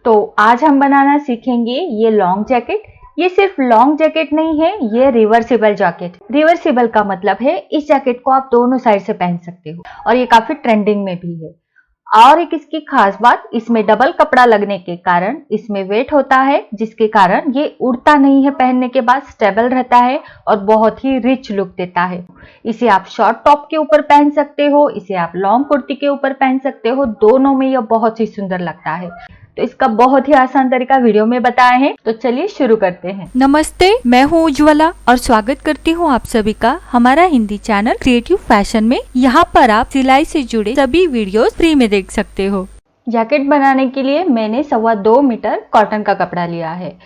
तो आज हम बनाना सीखेंगे ये लॉन्ग जैकेट। ये सिर्फ लॉन्ग जैकेट नहीं है, ये रिवर्सिबल जैकेट। रिवर्सिबल का मतलब है इस जैकेट को आप दोनों साइड से पहन सकते हो और ये काफी ट्रेंडिंग में भी है। और एक इसकी खास बात, इसमें डबल कपड़ा लगने के कारण इसमें वेट होता है, जिसके कारण ये उड़ता नहीं है, पहनने के बाद स्टेबल रहता है और बहुत ही रिच लुक देता है। इसे आप शॉर्ट टॉप के ऊपर पहन सकते हो, इसे आप लॉन्ग कुर्ती के ऊपर पहन सकते हो, दोनों में यह बहुत ही सुंदर लगता है। तो इसका बहुत ही आसान तरीका वीडियो में बताया है, तो चलिए शुरू करते हैं। नमस्ते, मैं हूँ उज्ज्वला और स्वागत करती हूँ आप सभी का हमारा हिंदी चैनल क्रिएटिव फैशन में। यहाँ पर आप सिलाई से जुड़े सभी वीडियोस फ्री में देख सकते हो। जैकेट बनाने के लिए मैंने 2.25 मीटर कॉटन का कपड़ा लिया है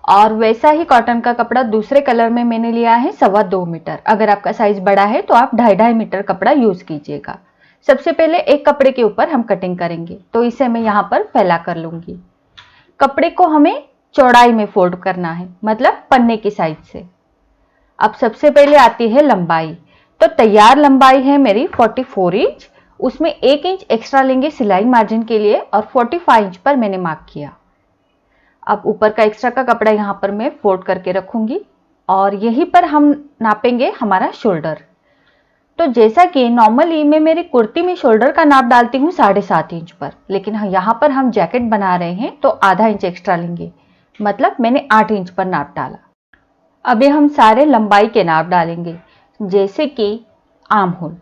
और वैसा ही कॉटन का कपड़ा दूसरे कलर में मैंने लिया है 2.25 मीटर। अगर आपका साइज बड़ा है तो आप 2.5 मीटर कपड़ा यूज कीजिएगा। सबसे पहले एक कपड़े के ऊपर हम कटिंग करेंगे, तो इसे मैं यहाँ पर फैला कर लूंगी। कपड़े को हमें चौड़ाई में फोल्ड करना है, मतलब पन्ने की साइड से। अब सबसे पहले आती है लंबाई। तो तैयार लंबाई है मेरी 44 इंच, उसमें 1 इंच एक्स्ट्रा लेंगे सिलाई मार्जिन के लिए और 45 इंच पर मैंने मार्क किया। अब ऊपर का एक्स्ट्रा का कपड़ा यहाँ पर मैं फोल्ड करके रखूंगी और यहीं पर हम नापेंगे हमारा शोल्डर। तो जैसा कि नॉर्मली मैं मेरी कुर्ती में शोल्डर का नाप डालती हूँ 7.5 इंच पर, लेकिन यहाँ पर हम जैकेट बना रहे हैं तो आधा इंच एक्स्ट्रा लेंगे, मतलब मैंने 8 इंच पर नाप डाला। अभी हम सारे लंबाई के नाप डालेंगे, जैसे कि आर्म होल।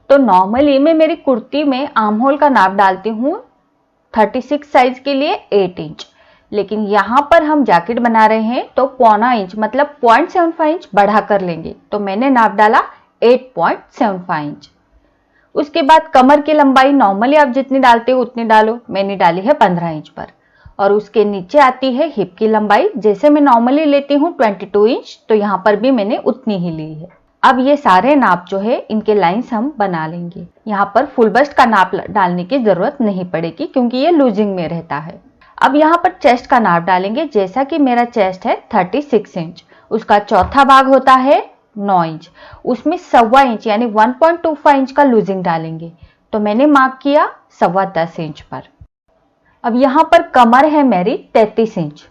तो नॉर्मली मैं मेरी कुर्ती में आर्म होल का नाप डालती हूँ 36 साइज के लिए 8 इंच, लेकिन यहाँ पर हम जैकेट बना रहे हैं तो 0.25 इंच मतलब 0.75 इंच बढ़ा कर लेंगे। तो मैंने नाप डाला 8.75 इंच। उसके बाद कमर की लंबाई नॉर्मली आप जितनी डालते हो उतनी डालो, मैंने डाली है 15 इंच पर। और उसके नीचे आती है हिप की लंबाई, जैसे मैं नॉर्मली लेती हूँ 22 इंच, तो यहाँ पर भी मैंने उतनी ही ली है। अब ये सारे नाप जो है इनके लाइंस हम बना लेंगे। यहाँ पर फुल बस्ट का नाप डालने की जरूरत नहीं पड़ेगी क्योंकि ये लूजिंग में रहता है। अब यहाँ पर चेस्ट का नाप डालेंगे। जैसा कि मेरा चेस्ट है 36 इंच, उसका चौथा भाग होता है 9 इंच, उसमें 1.25 इंच यानी 1.25 इंच का लूजिंग डालेंगे। तो मैंने मार्क किया 10.25 इंच पर। अब यहाँ पर कमर है मेरी 33 इंच,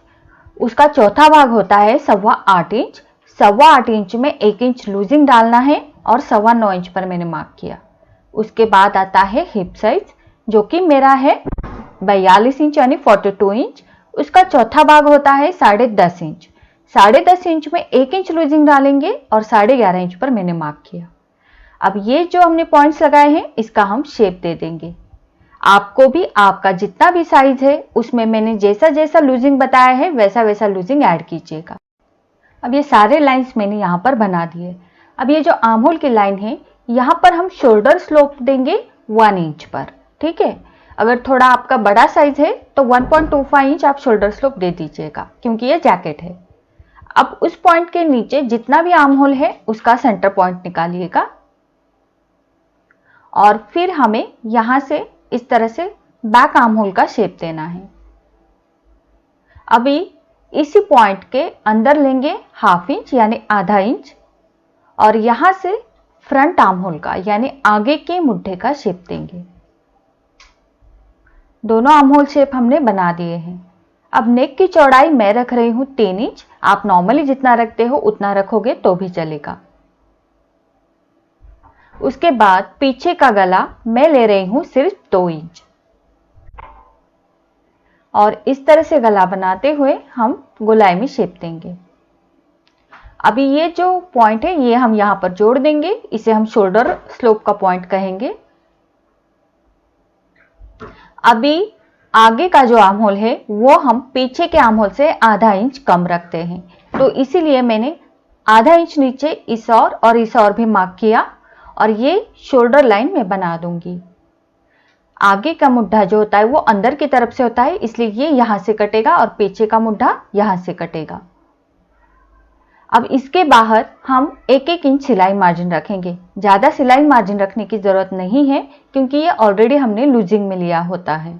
उसका चौथा भाग होता है 8.25 इंच। 8.25 इंच में 1 इंच लूजिंग डालना है और 9.25 इंच पर मैंने मार्क किया। उसके बाद आता है हिप साइज, जो कि मेरा है 42 इंच यानी 42 इंच, उसका चौथा भाग होता है 10.5 इंच। 10.5 इंच में 1 इंच लूजिंग डालेंगे और 11.5 इंच पर मैंने मार्क किया। अब ये जो हमने पॉइंट्स लगाए हैं इसका हम शेप दे देंगे। आपको भी आपका जितना भी साइज है उसमें मैंने जैसा जैसा लूजिंग बताया है वैसा वैसा लूजिंग ऐड कीजिएगा। अब ये सारे लाइंस मैंने यहाँ पर बना दिए। अब ये जो आर्म होल की लाइन है यहाँ पर हम शोल्डर स्लोप देंगे 1 इंच पर, ठीक है। अगर थोड़ा आपका बड़ा साइज है तो 1.25 इंच आप शोल्डर स्लोप दे दीजिएगा क्योंकि ये जैकेट है। अब उस पॉइंट के नीचे जितना भी आर्म होल है उसका सेंटर पॉइंट निकालिएगा और फिर हमें यहां से इस तरह से बैक आर्म होल का शेप देना है। अभी इसी पॉइंट के अंदर लेंगे 1/2 इंच यानी आधा इंच और यहां से फ्रंट आर्म होल का यानी आगे के मुट्ठे का शेप देंगे। दोनों आर्म होल शेप हमने बना दिए हैं। अब नेक की चौड़ाई मैं रख रही हूं 3 इंच, आप नॉर्मली जितना रखते हो उतना रखोगे तो भी चलेगा। उसके बाद पीछे का गला मैं ले रही हूं सिर्फ 2 इंच और इस तरह से गला बनाते हुए हम गोलाई में शेप देंगे। अभी ये जो पॉइंट है ये हम यहां पर जोड़ देंगे, इसे हम शोल्डर स्लोप का पॉइंट कहेंगे। अभी आगे का जो आर्म होल है वो हम पीछे के आर्म होल से आधा इंच कम रखते हैं, तो इसीलिए मैंने आधा इंच नीचे इस और इस और भी मार्क किया और ये शोल्डर लाइन में बना दूंगी। आगे का मुड्ढा जो होता है वो अंदर की तरफ से होता है, इसलिए ये यहां से कटेगा और पीछे का मुड्ढा यहां से कटेगा। अब इसके बाहर हम 1-1 इंच सिलाई मार्जिन रखेंगे। ज्यादा सिलाई मार्जिन रखने की जरूरत नहीं है क्योंकि ये ऑलरेडी हमने लूजिंग में लिया होता है।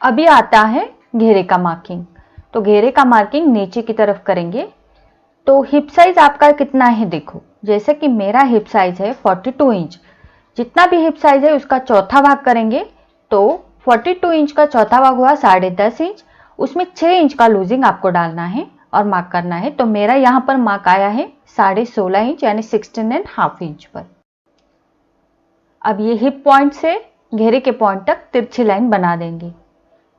अभी आता है घेरे का मार्किंग। तो घेरे का मार्किंग नीचे की तरफ करेंगे। तो हिप साइज आपका कितना है देखो, जैसे कि मेरा हिप साइज है 42 इंच, जितना भी हिप साइज है उसका चौथा भाग करेंगे। तो 42 इंच का चौथा भाग हुआ 10.5 इंच, उसमें 6 इंच का लूजिंग आपको डालना है और मार्क करना है। तो मेरा यहाँ पर मार्क आया है 16.5 इंच यानी 16.5 इंच पर। अब ये हिप पॉइंट से घेरे के पॉइंट तक तिरछी लाइन बना देंगे।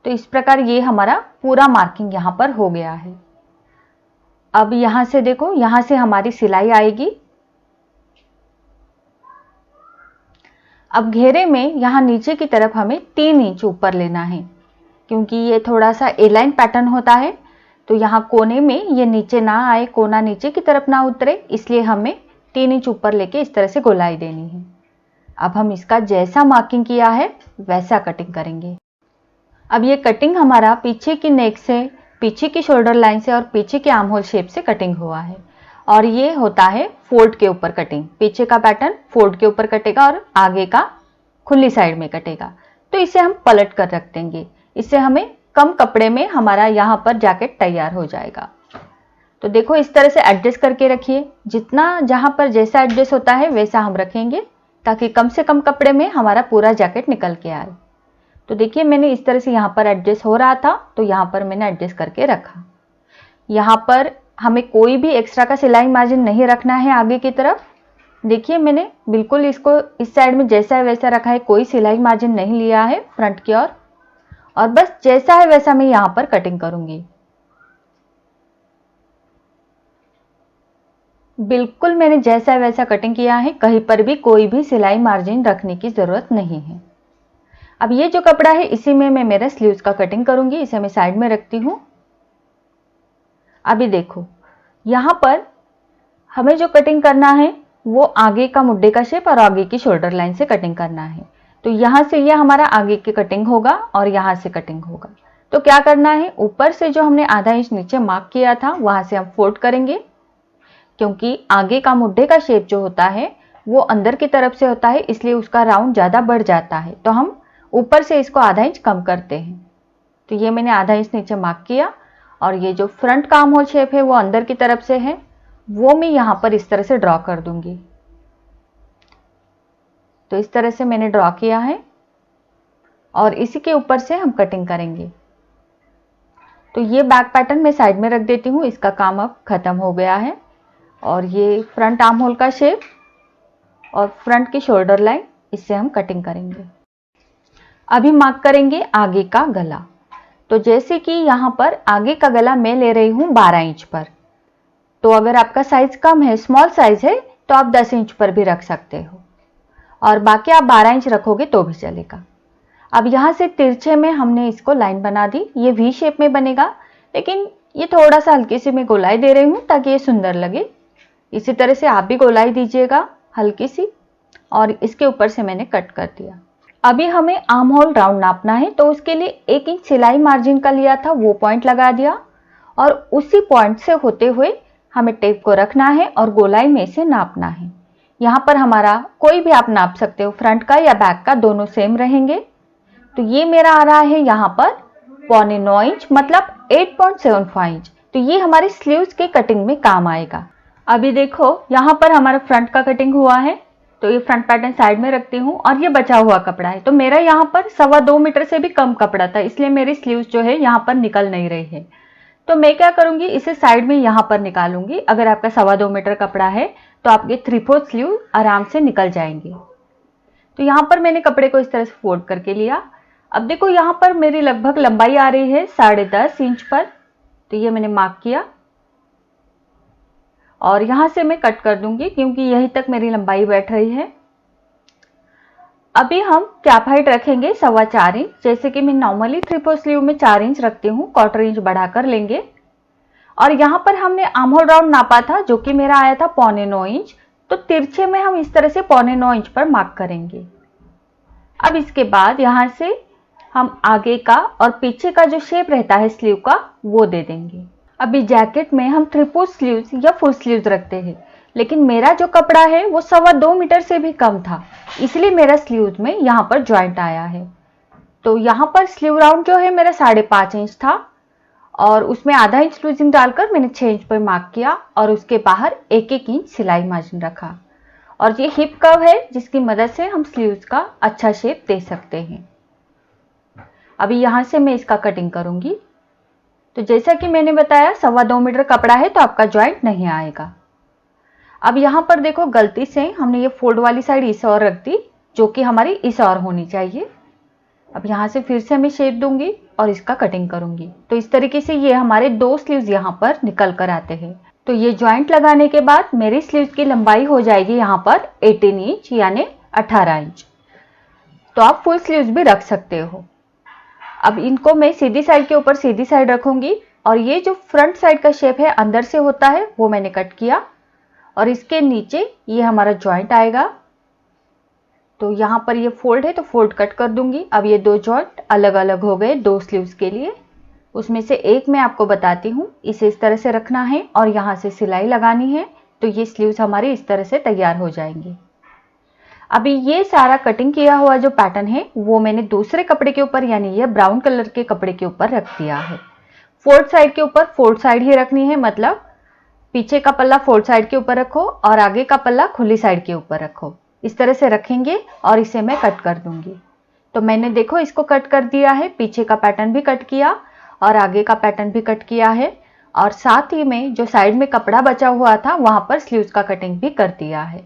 तो इस प्रकार ये हमारा पूरा मार्किंग यहाँ पर हो गया है। अब यहाँ से देखो, यहाँ से हमारी सिलाई आएगी। अब घेरे में यहाँ नीचे की तरफ हमें 3 इंच ऊपर लेना है, क्योंकि ये थोड़ा सा ए लाइन पैटर्न होता है। तो यहाँ कोने में ये नीचे ना आए, कोना नीचे की तरफ ना उतरे, इसलिए हमें 3 इंच ऊपर लेके इस तरह से गोलाई देनी है। अब हम इसका जैसा मार्किंग किया है वैसा कटिंग करेंगे। अब ये कटिंग हमारा पीछे की नेक से, पीछे की शोल्डर लाइन से और पीछे के आर्म होल शेप से कटिंग हुआ है। और ये होता है फोल्ड के ऊपर कटिंग। पीछे का पैटर्न फोल्ड के ऊपर कटेगा और आगे का खुली साइड में कटेगा। तो इसे हम पलट कर रख देंगे। इससे हमें कम कपड़े में हमारा यहाँ पर जैकेट तैयार हो जाएगा। तो देखो इस तरह से एडजस्ट करके रखिए। जितना जहाँ पर जैसा एडजस्ट होता है वैसा हम रखेंगे, ताकि कम से कम कपड़े में हमारा पूरा जैकेट निकल के आए। तो देखिए मैंने इस तरह से यहाँ पर एडजस्ट हो रहा था, तो यहाँ पर मैंने एडजस्ट करके रखा। यहाँ पर हमें कोई भी एक्स्ट्रा का सिलाई मार्जिन नहीं रखना है आगे की तरफ। देखिए मैंने बिल्कुल इसको इस साइड में जैसा है वैसा रखा है, कोई सिलाई मार्जिन नहीं लिया है फ्रंट की ओर। और बस जैसा है वैसा मैं यहाँ पर कटिंग करूंगी। बिल्कुल मैंने जैसा है वैसा कटिंग किया है, कहीं पर भी कोई भी सिलाई मार्जिन रखने की जरूरत नहीं है। अब ये जो कपड़ा है इसी में मैं मेरा स्लीव्स का कटिंग करूंगी। इसे मैं साइड में रखती हूँ। अभी देखो यहाँ पर हमें जो कटिंग करना है वो आगे का मुड्डे का शेप और आगे की शोल्डर लाइन से कटिंग करना है। तो यहाँ से ये हमारा आगे की कटिंग होगा और यहाँ से कटिंग होगा। तो क्या करना है, ऊपर से जो हमने आधा इंच नीचे मार्क किया था वहां से हम फोल्ड करेंगे, क्योंकि आगे का मुड्ढे का शेप जो होता है वो अंदर की तरफ से होता है, इसलिए उसका राउंड ज़्यादा बढ़ जाता है। तो हम ऊपर से इसको आधा इंच कम करते हैं। तो ये मैंने आधा इंच नीचे मार्क किया और ये जो फ्रंट का आर्म होल शेप है वो अंदर की तरफ से है, वो मैं यहाँ पर इस तरह से ड्रॉ कर दूंगी। तो इस तरह से मैंने ड्रॉ किया है और इसी के ऊपर से हम कटिंग करेंगे। तो ये बैक पैटर्न मैं साइड में रख देती हूँ, इसका काम अब खत्म हो गया है। और ये फ्रंट आर्म होल का शेप और फ्रंट की शोल्डर लाइन, इससे हम कटिंग करेंगे। अभी मार्क करेंगे आगे का गला। तो जैसे कि यहाँ पर आगे का गला मैं ले रही हूँ 12 इंच पर। तो अगर आपका साइज कम है, स्मॉल साइज है, तो आप 10 इंच पर भी रख सकते हो और बाकी आप 12 इंच रखोगे तो भी चलेगा। अब यहाँ से तिरछे में हमने इसको लाइन बना दी। ये वी शेप में बनेगा, लेकिन ये थोड़ा सा हल्की सी मैं गोलाई दे रही हूँ ताकि ये सुंदर लगे। इसी तरह से आप भी गोलाई दीजिएगा हल्की सी, और इसके ऊपर से मैंने कट कर दिया। अभी हमें आर्म होल राउंड नापना है, तो उसके लिए 1 इंच सिलाई मार्जिन का लिया था, वो पॉइंट लगा दिया और उसी पॉइंट से होते हुए हमें टेप को रखना है और गोलाई में से नापना है। यहाँ पर हमारा कोई भी आप नाप सकते हो, फ्रंट का या बैक का, दोनों सेम रहेंगे। तो ये मेरा आ रहा है यहाँ पर 9.25 इंच, मतलब 8.75 इंच। तो ये हमारे स्लीव्स के कटिंग में काम आएगा। अभी देखो यहाँ पर हमारा फ्रंट का कटिंग हुआ है, तो ये फ्रंट पैटर्न साइड में रखती हूँ और ये बचा हुआ कपड़ा है। तो मेरा यहाँ पर 2.25 मीटर से भी कम कपड़ा था, इसलिए मेरी स्लीव्स जो है यहाँ पर निकल नहीं रही है। तो मैं क्या करूंगी, इसे साइड में यहाँ पर निकालूंगी। अगर आपका 2.25 मीटर कपड़ा है तो आपके 3/4 स्लीव आराम से निकल जाएंगे। तो यहाँ पर मैंने कपड़े को इस तरह से फोल्ड करके लिया। अब देखो यहाँ पर मेरी लगभग लंबाई आ रही है 10.5 इंच पर। तो ये मैंने मार्क किया और यहाँ से मैं कट कर दूंगी, क्योंकि यहीं तक मेरी लंबाई बैठ रही है। अभी हम कैप हाइट रखेंगे 4.25 इंच। जैसे कि मैं नॉर्मली 3/4 स्लीव में 4 इंच रखती हूँ, 1/4 इंच बढ़ाकर लेंगे। और यहाँ पर हमने आर्म होल राउंड नापा था, जो कि मेरा आया था 9.25 इंच। तो तिरछे में हम इस तरह से 9.25 इंच पर मार्क करेंगे। अब इसके बाद यहाँ से हम आगे का और पीछे का जो शेप रहता है स्लीव का, वो दे देंगे। अभी जैकेट में हम 3/4 स्लीव्स या फुल स्लीव्स रखते हैं, लेकिन मेरा जो कपड़ा है वो 2.25 मीटर से भी कम था, इसलिए मेरा स्लीव्स में यहाँ पर जॉइंट आया है। तो यहाँ पर स्लीव राउंड जो है मेरा 5.5 इंच था और उसमें आधा इंच लूजिंग डालकर मैंने 6 इंच पर मार्क किया और उसके बाहर 1-1 इंच सिलाई मार्जिन रखा। और ये हिप कर्व है, जिसकी मदद से हम स्लीव्स का अच्छा शेप दे सकते हैं। अभी यहाँ से मैं इसका कटिंग करूंगी। तो जैसा कि मैंने बताया 2.25 मीटर कपड़ा है तो आपका जॉइंट नहीं आएगा। अब यहाँ पर देखो गलती से हमने ये फोल्ड वाली साइड इस ओर रख दी, जो कि हमारी इस ओर होनी चाहिए। अब यहाँ से फिर से मैं शेप दूंगी और इसका कटिंग करूंगी। तो इस तरीके से ये हमारे 2 स्लीव्स यहाँ पर निकल कर आते हैं। तो ये जॉइंट लगाने के बाद मेरी स्लीव्स की लंबाई हो जाएगी यहाँ पर 18 इंच यानी 18 इंच। तो आप फुल स्लीव्स भी रख सकते हो। अब इनको मैं सीधी साइड के ऊपर सीधी साइड रखूंगी और ये जो फ्रंट साइड का शेप है अंदर से होता है वो मैंने कट किया और इसके नीचे ये हमारा जॉइंट आएगा। तो यहाँ पर ये फोल्ड है तो फोल्ड कट कर दूंगी। अब ये 2 जॉइंट अलग अलग हो गए 2 स्लीव्स के लिए। उसमें से एक मैं आपको बताती हूँ, इसे इस तरह से रखना है और यहाँ से सिलाई लगानी है। तो ये स्लीव्स हमारे इस तरह से तैयार हो जाएंगे। अभी ये सारा कटिंग किया हुआ जो पैटर्न है वो मैंने दूसरे कपड़े के ऊपर यानी ये ब्राउन कलर के कपड़े के ऊपर रख दिया है। फोल्ड साइड के ऊपर फोल्ड साइड ही रखनी है, मतलब पीछे का पल्ला फोल्ड साइड के ऊपर रखो और आगे का पल्ला खुली साइड के ऊपर रखो। इस तरह से रखेंगे और इसे मैं कट कर दूंगी। तो मैंने देखो इसको कट कर दिया है, पीछे का पैटर्न भी कट किया और आगे का पैटर्न भी कट किया है और साथ ही में जो साइड में कपड़ा बचा हुआ था वहां पर स्लीव्स का कटिंग भी कर दिया है।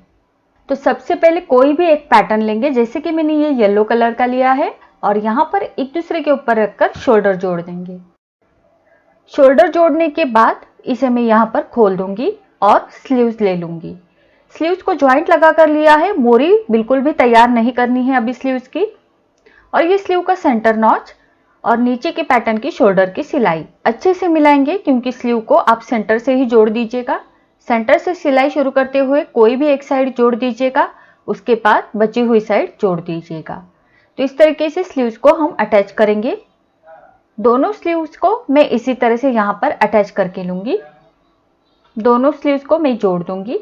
तो सबसे पहले कोई भी एक पैटर्न लेंगे, जैसे कि मैंने ये येलो कलर का लिया है और यहां पर एक दूसरे के ऊपर रखकर शोल्डर जोड़ देंगे। शोल्डर जोड़ने के बाद इसे मैं यहां पर खोल दूंगी और स्लीव्स ले लूंगी। स्लीव्स को ज्वाइंट लगा कर लिया है, मोरी बिल्कुल भी तैयार नहीं करनी है अभी स्लीव्स की। और ये स्लीव का सेंटर नॉच और नीचे के पैटर्न की शोल्डर की सिलाई अच्छे से मिलाएंगे, क्योंकि स्लीव को आप सेंटर से ही जोड़ दीजिएगा। सेंटर से सिलाई शुरू करते हुए कोई भी एक साइड जोड़ दीजिएगा, उसके बाद बची हुई साइड जोड़ दीजिएगा। तो इस तरीके से स्लीव्स को हम अटैच करेंगे। दोनों स्लीव्स को मैं इसी तरह से यहां पर अटैच करके लूंगी। दोनों स्लीव्स को मैं जोड़ दूंगी।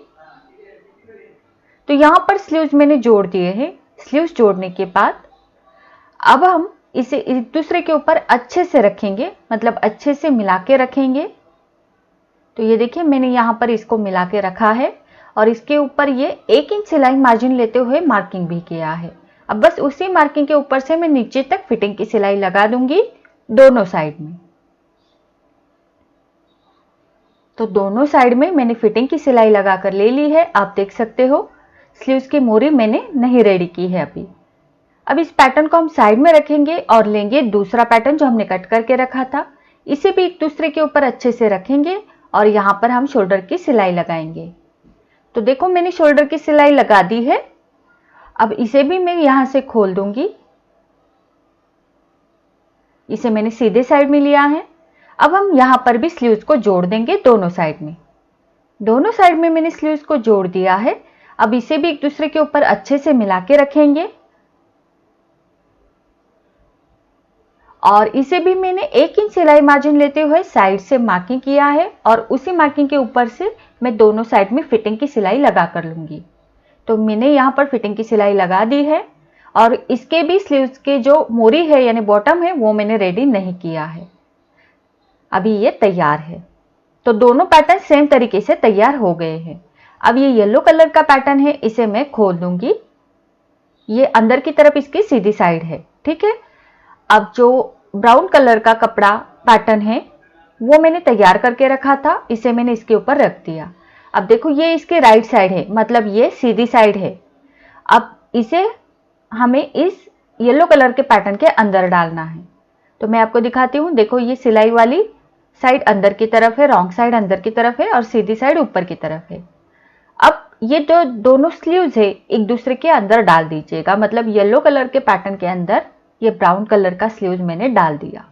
तो यहां पर स्लीव्स मैंने जोड़ दिए हैं। स्लीव्स जोड़ने के बाद अब हम इसे एक दूसरे के ऊपर अच्छे से रखेंगे, मतलब अच्छे से मिला के रखेंगे। तो ये देखिए मैंने यहां पर इसको मिला के रखा है और इसके ऊपर ये 1 इंच सिलाई मार्जिन लेते हुए मार्किंग भी किया है। अब बस उसी मार्किंग के ऊपर से मैं नीचे तक फिटिंग की सिलाई लगा दूंगी दोनों साइड में। तो दोनों साइड में मैंने फिटिंग की सिलाई लगाकर ले ली है। आप देख सकते हो स्लीव्स की मोरी मैंने नहीं रेडी की है अभी। अब इस पैटर्न को हम साइड में रखेंगे और लेंगे दूसरा पैटर्न जो हमने कट करके रखा था। इसे भी एक दूसरे के ऊपर अच्छे से रखेंगे और यहां पर हम शोल्डर की सिलाई लगाएंगे। तो देखो मैंने शोल्डर की सिलाई लगा दी है। अब इसे भी मैं यहां से खोल दूंगी। इसे मैंने सीधे साइड में लिया है। अब हम यहां पर भी स्लीव्स को जोड़ देंगे दोनों साइड में। दोनों साइड में मैंने स्लीव्स को जोड़ दिया है। अब इसे भी एक दूसरे के ऊपर अच्छे से मिला के रखेंगे और इसे भी मैंने 1 इंच सिलाई मार्जिन लेते हुए साइड से मार्किंग किया है और उसी मार्किंग के ऊपर से मैं दोनों साइड में फिटिंग की सिलाई लगा कर लूंगी। तो मैंने यहां पर फिटिंग की सिलाई लगा दी है और इसके भी स्लीव्स के जो मोरी है यानी बॉटम है वो मैंने रेडी नहीं किया है, अभी ये तैयार है। तो दोनों पैटर्न सेम तरीके से तैयार हो गए हैं। अब ये येलो कलर का पैटर्न है, इसे मैं खोल दूंगी। ये अंदर की तरफ इसकी सीधी साइड है, ठीक है। अब जो ब्राउन कलर का कपड़ा पैटर्न है वो मैंने तैयार करके रखा था, इसे मैंने इसके ऊपर रख दिया। अब देखो ये इसके राइट साइड है, मतलब ये सीधी साइड है। अब इसे हमें इस येलो कलर के पैटर्न के अंदर डालना है। तो मैं आपको दिखाती हूँ। देखो ये सिलाई वाली साइड अंदर की तरफ है, रॉन्ग साइड अंदर की तरफ है और सीधी साइड ऊपर की तरफ है। अब ये जो दोनों स्लीव्स है एक दूसरे के अंदर डाल दीजिएगा, मतलब येलो कलर के पैटर्न के अंदर ये ब्राउन कलर का स्लीव्स मैंने डाल दिया,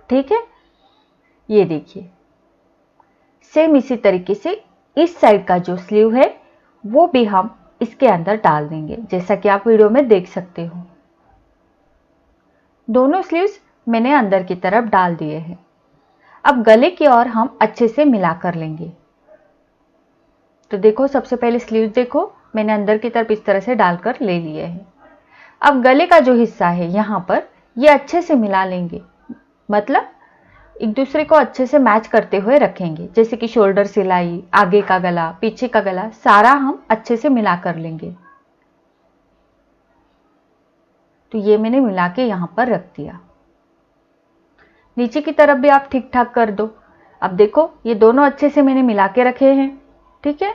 ठीक है। ये देखिए सेम इसी तरीके से इस साइड का जो स्लीव है वो भी हम इसके अंदर डाल देंगे, जैसा कि आप वीडियो में देख सकते हो। दोनों स्लीव्स मैंने अंदर की तरफ डाल दिए हैं। अब गले की ओर हम अच्छे से मिला कर लेंगे। तो देखो सबसे पहले स्लीव्स देखो मैंने अंदर की तरफ इस तरह से डालकर ले लिए हैं। अब गले का जो हिस्सा है यहां पर ये अच्छे से मिला लेंगे, मतलब एक दूसरे को अच्छे से मैच करते हुए रखेंगे, जैसे कि शोल्डर सिलाई, आगे का गला, पीछे का गला, सारा हम अच्छे से मिला कर लेंगे। तो ये मैंने मिला के यहां पर रख दिया। नीचे की तरफ भी आप ठीक ठाक कर दो। अब देखो ये दोनों अच्छे से मैंने मिला के रखे हैं, ठीक है।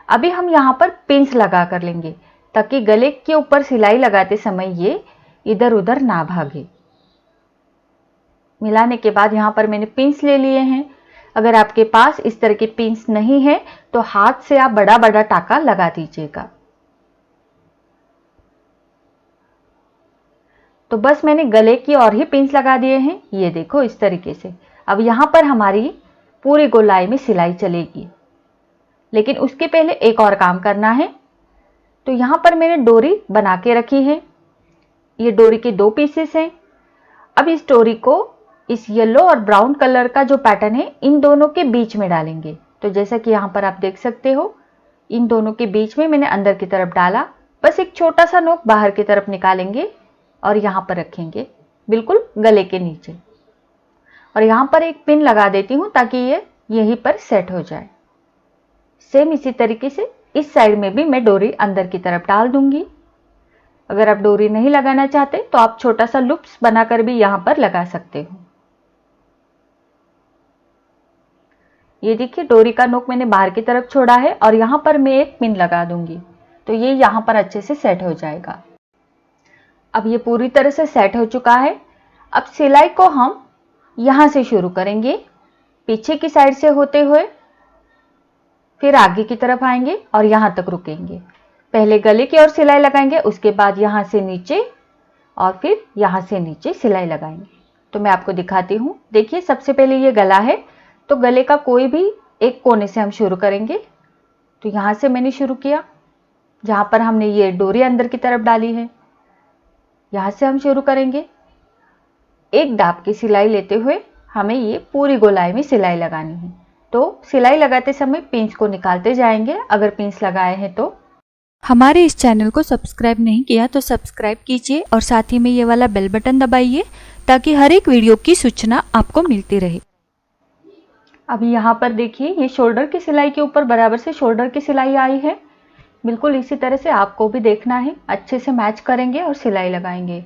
अभी हम यहाँ पर पिंस लगा कर लेंगे ताकि गले के ऊपर सिलाई लगाते समय ये इधर उधर ना भागे। मिलाने के बाद यहाँ पर मैंने पिंस ले लिए हैं। अगर आपके पास इस तरह के पिंस नहीं है तो हाथ से आप बड़ा बड़ा टाका लगा दीजिएगा। तो बस मैंने गले की और ही पिंस लगा दिए हैं, ये देखो इस तरीके से। अब यहाँ पर हमारी पूरी गोलाई में सिलाई चलेगी, लेकिन उसके पहले एक और काम करना है। तो यहाँ पर मैंने डोरी बना के रखी है, ये डोरी के 2 पीसेस हैं। अब इस डोरी को इस येलो और ब्राउन कलर का जो पैटर्न है इन दोनों के बीच में डालेंगे। तो जैसा कि यहाँ पर आप देख सकते हो, इन दोनों के बीच में मैंने अंदर की तरफ डाला। बस एक छोटा सा नोक बाहर की तरफ निकालेंगे और यहाँ पर रखेंगे बिल्कुल गले के नीचे। और यहाँ पर एक पिन लगा देती हूँ ताकि ये यहीं पर सेट हो जाए। सेम इसी तरीके से इस साइड में भी मैं डोरी अंदर की तरफ डाल दूंगी। अगर आप डोरी नहीं लगाना चाहते तो आप छोटा सा लूप्स बनाकर भी यहाँ पर लगा सकते हो। ये देखिए डोरी का नोक मैंने बाहर की तरफ छोड़ा है और यहाँ पर मैं एक पिन लगा दूंगी, तो ये यहाँ पर अच्छे से सेट हो जाएगा। अब ये पूरी तरह से सेट हो चुका है। अब सिलाई को हम यहाँ से शुरू करेंगे, पीछे की साइड से होते हुए फिर आगे की तरफ आएंगे और यहाँ तक रुकेंगे। पहले गले की ओर सिलाई लगाएंगे, उसके बाद यहाँ से नीचे और फिर यहाँ से नीचे सिलाई लगाएंगे। तो मैं आपको दिखाती हूँ। देखिए सबसे पहले ये गला है, तो गले का कोई भी एक कोने से हम शुरू करेंगे। तो यहाँ से मैंने शुरू किया, जहाँ पर हमने ये डोरी अंदर की तरफ डाली है, यहाँ से हम शुरू करेंगे। एक दाब की सिलाई लेते हुए हमें ये पूरी गोलाई में सिलाई लगानी है। तो सिलाई लगाते समय पिंस को निकालते जाएंगे, अगर पिंस लगाए हैं तो। हमारे इस चैनल को सब्सक्राइब नहीं किया तो सब्सक्राइब कीजिए और साथ ही में ये वाला बेल बटन दबाइए ताकि हर एक वीडियो की सूचना आपको मिलती रहे। अभी यहाँ पर देखिए ये शोल्डर की सिलाई के ऊपर बराबर से शोल्डर की सिलाई आई है। बिल्कुल इसी तरह से आपको भी देखना है, अच्छे से मैच करेंगे और सिलाई लगाएंगे।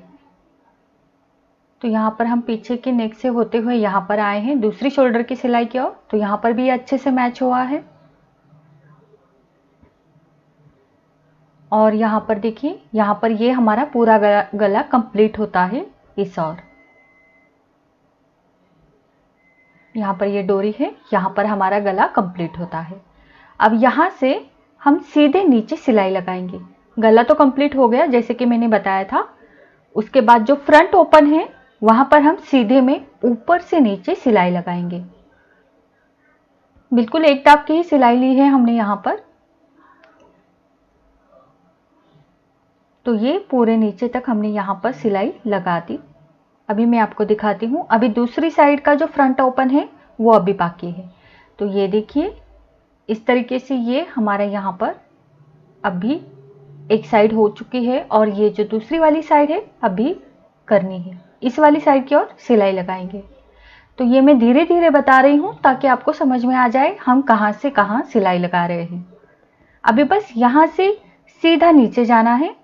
तो यहाँ पर हम पीछे के नेक से होते हुए यहाँ पर आए हैं दूसरी शोल्डर की सिलाई की ओर, तो यहाँ पर भी ये अच्छे से मैच हुआ है। और यहाँ पर देखिए, यहाँ पर ये हमारा पूरा गला कंप्लीट होता है इस ओर। यहाँ पर ये डोरी है, यहाँ पर हमारा गला कंप्लीट होता है। अब यहाँ से हम सीधे नीचे सिलाई लगाएंगे। गला तो कंप्लीट हो गया जैसे कि मैंने बताया था। उसके बाद जो फ्रंट ओपन है वहां पर हम सीधे में ऊपर से नीचे सिलाई लगाएंगे। बिल्कुल एक दाब की ही सिलाई ली है हमने यहाँ पर। तो ये पूरे नीचे तक हमने यहाँ पर सिलाई लगा दी। अभी मैं आपको दिखाती हूँ। अभी दूसरी साइड का जो फ्रंट ओपन है वो अभी बाकी है। तो ये देखिए इस तरीके से ये हमारे यहाँ पर अभी एक साइड हो चुकी है और ये जो दूसरी वाली साइड है अभी करनी है। इस वाली साइड की ओर सिलाई लगाएंगे। तो ये मैं धीरे धीरे बता रही हूँ ताकि आपको समझ में आ जाए हम कहाँ से कहाँ सिलाई लगा रहे हैं। अभी बस यहाँ से सीधा नीचे जाना है।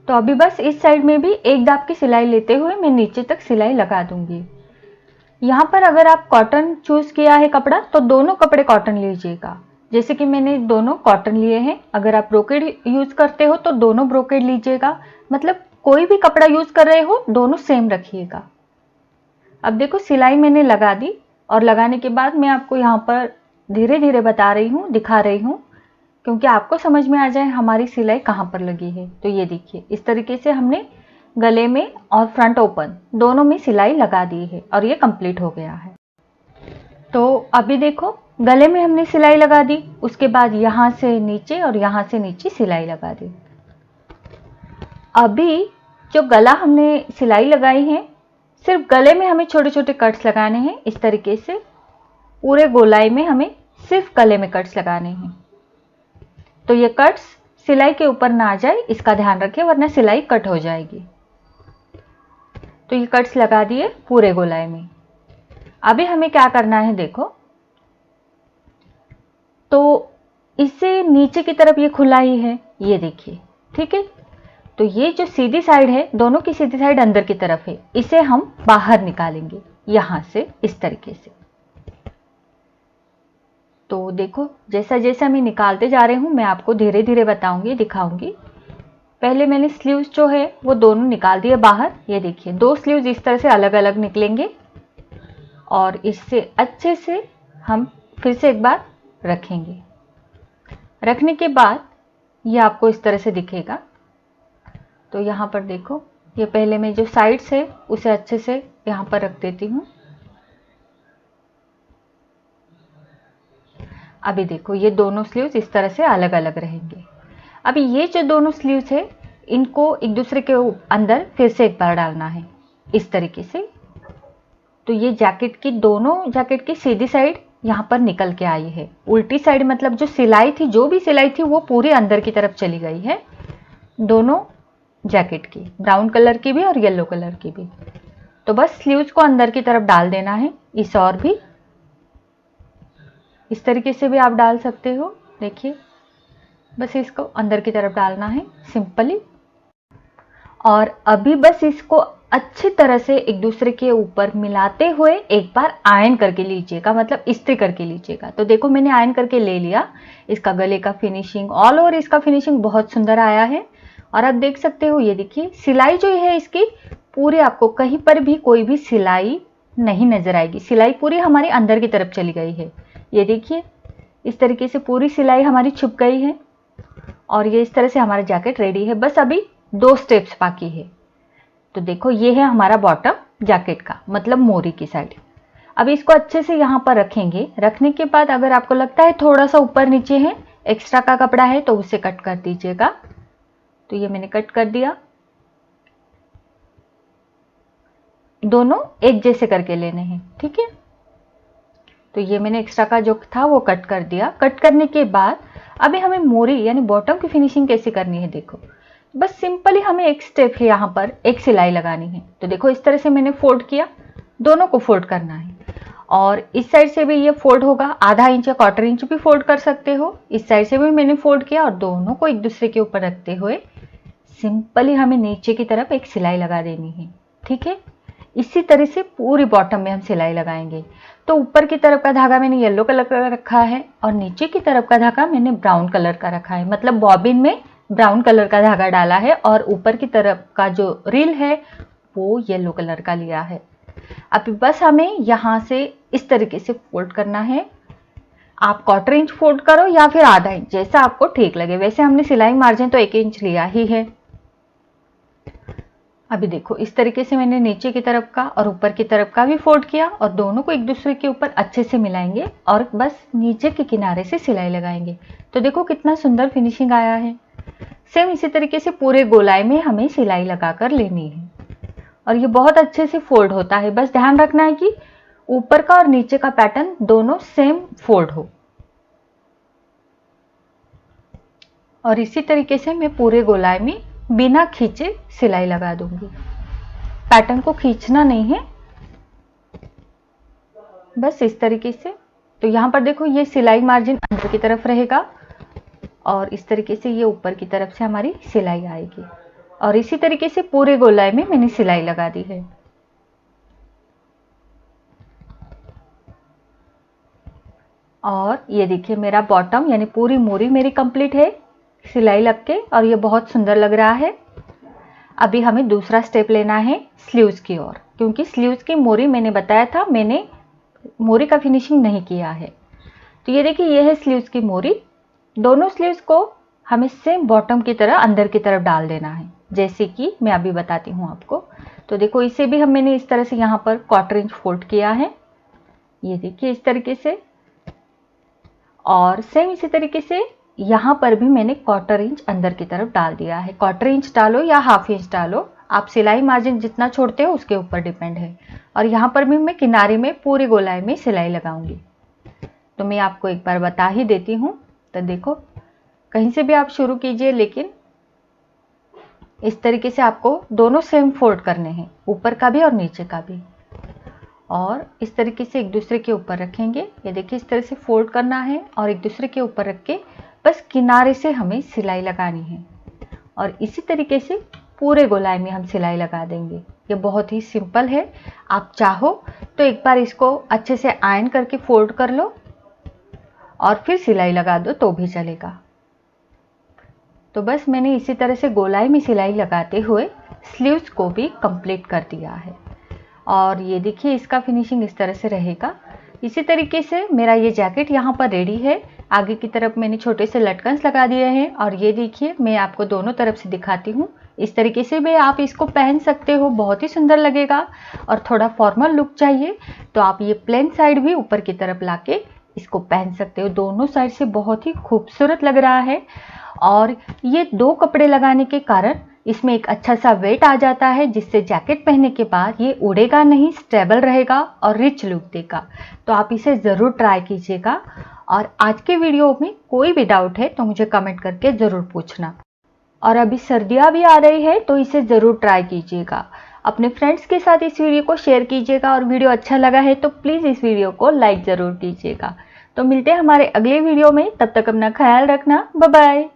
तो अभी बस इस साइड में भी एक दाब की सिलाई लेते हुए मैं नीचे तक सिलाई लगा दूंगी। यहाँ पर अगर आप कॉटन चूज किया है कपड़ा तो दोनों कपड़े कॉटन लीजिएगा। जैसे कि मैंने दोनों कॉटन लिए हैं। अगर आप ब्रोकेड यूज करते हो तो दोनों ब्रोकेड लीजिएगा। मतलब कोई भी कपड़ा यूज कर रहे हो दोनों सेम रखिएगा। अब देखो सिलाई मैंने लगा दी और लगाने के बाद मैं आपको यहाँ पर धीरे धीरे बता रही हूँ, दिखा रही हूँ, क्योंकि आपको समझ में आ जाए हमारी सिलाई कहाँ पर लगी है। तो ये देखिए इस तरीके से हमने गले में और फ्रंट ओपन दोनों में सिलाई लगा दी है और ये कंप्लीट हो गया है। तो अभी देखो गले में हमने सिलाई लगा दी, उसके बाद यहाँ से नीचे और यहाँ से नीचे सिलाई लगा दी। अभी जो गला हमने सिलाई लगाई है सिर्फ गले में हमें छोटे छोटे कट्स लगाने हैं। इस तरीके से पूरे गोलाई में हमें सिर्फ गले में कट्स लगाने हैं। तो ये कट्स सिलाई के ऊपर ना आ जाए इसका ध्यान रखें, वरना सिलाई कट हो जाएगी। तो ये कट्स लगा दिए पूरे गोलाई में। अभी हमें क्या करना है देखो, तो इससे नीचे की तरफ ये खुला ही है, ये देखिए, ठीक है। तो ये जो सीधी साइड है, दोनों की सीधी साइड अंदर की तरफ है, इसे हम बाहर निकालेंगे यहां से इस तरीके से। तो देखो जैसा जैसा मैं निकालते जा रही हूं मैं आपको धीरे धीरे बताऊंगी, दिखाऊंगी। पहले मैंने स्लीव्स जो है वो दोनों निकाल दिए बाहर। ये देखिए 2 स्लीव्स इस तरह से अलग अलग निकलेंगे और इससे अच्छे से हम फिर से एक बार रखेंगे। रखने के बाद ये आपको इस तरह से दिखेगा। तो यहाँ पर देखो, ये पहले मैं जो साइड्स है उसे अच्छे से यहाँ पर रख देती हूँ। अभी देखो ये दोनों स्लीव्स इस तरह से अलग अलग रहेंगे। अभी ये जो दोनों स्लीव्स है इनको एक दूसरे के अंदर फिर से एक बार डालना है इस तरीके से। तो ये जैकेट की, दोनों जैकेट की सीधी साइड यहाँ पर निकल के आई है। उल्टी साइड मतलब जो सिलाई थी, जो भी सिलाई थी वो पूरी अंदर की तरफ चली गई है, दोनों जैकेट की, ब्राउन कलर की भी और येलो कलर की भी। तो बस स्लीव्स को अंदर की तरफ डाल देना है। इस और भी इस तरीके से भी आप डाल सकते हो। देखिए बस इसको अंदर की तरफ डालना है सिंपली। और अभी बस इसको अच्छी तरह से एक दूसरे के ऊपर मिलाते हुए एक बार आयरन करके लीजिएगा, मतलब इस्त्री करके लीजिएगा। तो देखो मैंने आयरन करके ले लिया। इसका गले का फिनिशिंग, ऑल ओवर इसका फिनिशिंग बहुत सुंदर आया है। और आप देख सकते हो, ये देखिए सिलाई जो है इसकी पूरी, आपको कहीं पर भी कोई भी सिलाई नहीं नजर आएगी। सिलाई पूरी हमारी अंदर की तरफ चली गई है। ये देखिए इस तरीके से पूरी सिलाई हमारी छुप गई है और ये इस तरह से हमारा जैकेट रेडी है। बस अभी 2 स्टेप्स बाकी है। तो देखो ये है हमारा बॉटम जैकेट का, मतलब मोरी की साइड। अब इसको अच्छे से यहाँ पर रखेंगे। रखने के बाद अगर आपको लगता है थोड़ा सा ऊपर नीचे है, एक्स्ट्रा का कपड़ा है, तो उसे कट कर दीजिएगा। तो ये मैंने कट कर दिया। दोनों एक जैसे करके लेने हैं, ठीक है। तो ये मैंने एक्स्ट्रा का जो था वो कट कर दिया। कट करने के बाद अभी हमें मोरी यानी बॉटम की फिनिशिंग कैसे करनी है, देखो बस सिंपली हमें एक स्टेप है, यहाँ पर एक सिलाई लगानी है। तो देखो इस तरह से मैंने फोल्ड किया, दोनों को फोल्ड करना है। और इस साइड से भी ये फोल्ड होगा, आधा इंच या 1/4 इंच भी फोल्ड कर सकते हो। इस साइड से भी मैंने फोल्ड किया और दोनों को एक दूसरे के ऊपर रखते हुए सिंपली हमें नीचे की तरफ एक सिलाई लगा देनी है, ठीक है। इसी तरह से पूरी बॉटम में हम सिलाई लगाएंगे। तो ऊपर की तरफ का धागा मैंने येलो कलर का रखा है और नीचे की तरफ का धागा मैंने ब्राउन कलर का रखा है, मतलब बॉबिन में ब्राउन कलर का धागा डाला है और ऊपर की तरफ का जो रील है वो येलो कलर का लिया है। अभी बस हमें यहाँ से इस तरीके से फोल्ड करना है। आप 1/4 इंच फोल्ड करो या फिर आधा इंच, जैसा आपको ठीक लगे। वैसे हमने सिलाई मार्जिन तो 1 इंच लिया ही है। अभी देखो इस तरीके से मैंने नीचे की तरफ का और ऊपर की तरफ का भी फोल्ड किया और दोनों को एक दूसरे के ऊपर अच्छे से मिलाएंगे और बस नीचे के किनारे से सिलाई लगाएंगे। तो देखो कितना सुंदर फिनिशिंग आया है। सेम इसी तरीके से पूरे गोलाई में हमें सिलाई लगाकर लेनी है और ये बहुत अच्छे से फोल्ड होता है। बस ध्यान रखना है कि ऊपर का और नीचे का पैटर्न दोनों सेम फोल्ड हो। और इसी तरीके से मैं पूरे गोलाई में बिना खींचे सिलाई लगा दूंगी। पैटर्न को खींचना नहीं है, बस इस तरीके से। तो यहाँ पर देखो ये सिलाई मार्जिन अंदर की तरफ रहेगा और इस तरीके से ये ऊपर की तरफ से हमारी सिलाई आएगी और इसी तरीके से पूरे गोलाई में मैंने सिलाई लगा दी है। और ये देखिए मेरा बॉटम यानी पूरी मोरी मेरी कंप्लीट है सिलाई लग के और ये बहुत सुंदर लग रहा है। अभी हमें दूसरा स्टेप लेना है स्लीव्स की ओर, क्योंकि स्लीव्स की मोरी मैंने बताया था, मैंने मोरी का फिनिशिंग नहीं किया है। तो ये देखिए ये है स्लीव्स की मोरी। दोनों स्लीव्स को हमें सेम बॉटम की तरह अंदर की तरफ डाल देना है, जैसे कि मैं अभी बताती हूँ आपको। तो देखो इसे भी मैंने इस तरह से यहाँ पर 1/4 इंच फोल्ड किया है, ये देखिए इस तरीके से। और सेम इसी तरीके से यहाँ पर भी मैंने 1/4 इंच अंदर की तरफ डाल दिया है। 1/4 इंच डालो या 1/2 इंच डालो, आप सिलाई मार्जिन जितना छोड़ते हो उसके ऊपर डिपेंड है। और यहाँ पर भी मैं किनारे में पूरी गोलाई में सिलाई लगाऊंगी। तो मैं आपको एक बार बता ही देती हूँ। तो देखो कहीं से भी आप शुरू कीजिए, लेकिन इस तरीके से आपको दोनों सेम फोल्ड करने हैं, ऊपर का भी और नीचे का भी। और इस तरीके से एक दूसरे के ऊपर रखेंगे। ये देखिए इस तरह से फोल्ड करना है और एक दूसरे के ऊपर रख के बस किनारे से हमें सिलाई लगानी है और इसी तरीके से पूरे गोलाई में हम सिलाई लगा देंगे। ये बहुत ही सिंपल है। आप चाहो तो एक बार इसको अच्छे से आयरन करके फोल्ड कर लो और फिर सिलाई लगा दो तो भी चलेगा। तो बस मैंने इसी तरह से गोलाई में सिलाई लगाते हुए स्लीव्स को भी कंप्लीट कर दिया है। और ये देखिए इसका फिनिशिंग इस तरह से रहेगा। इसी तरीके से मेरा ये जैकेट यहाँ पर रेडी है। आगे की तरफ मैंने छोटे से लटकन्स लगा दिए हैं और ये देखिए मैं आपको दोनों तरफ से दिखाती हूँ। इस तरीके से भी आप इसको पहन सकते हो, बहुत ही सुंदर लगेगा। और थोड़ा फॉर्मल लुक चाहिए तो आप ये प्लेन साइड भी ऊपर की तरफ लाके इसको पहन सकते हो। दोनों साइड से बहुत ही खूबसूरत लग रहा है। और ये 2 कपड़े लगाने के कारण इसमें एक अच्छा सा वेट आ जाता है, जिससे जैकेट पहनने के बाद ये उड़ेगा नहीं, स्टेबल रहेगा और रिच लुक देगा। तो आप इसे ज़रूर ट्राई कीजिएगा। और आज के वीडियो में कोई भी डाउट है तो मुझे कमेंट करके ज़रूर पूछना। और अभी सर्दियाँ भी आ रही है तो इसे ज़रूर ट्राई कीजिएगा। अपने फ्रेंड्स के साथ इस वीडियो को शेयर कीजिएगा और वीडियो अच्छा लगा है तो प्लीज़ इस वीडियो को लाइक ज़रूर कीजिएगा। तो मिलते हैं हमारे अगले वीडियो में, तब तक अपना ख्याल रखना। Bye bye.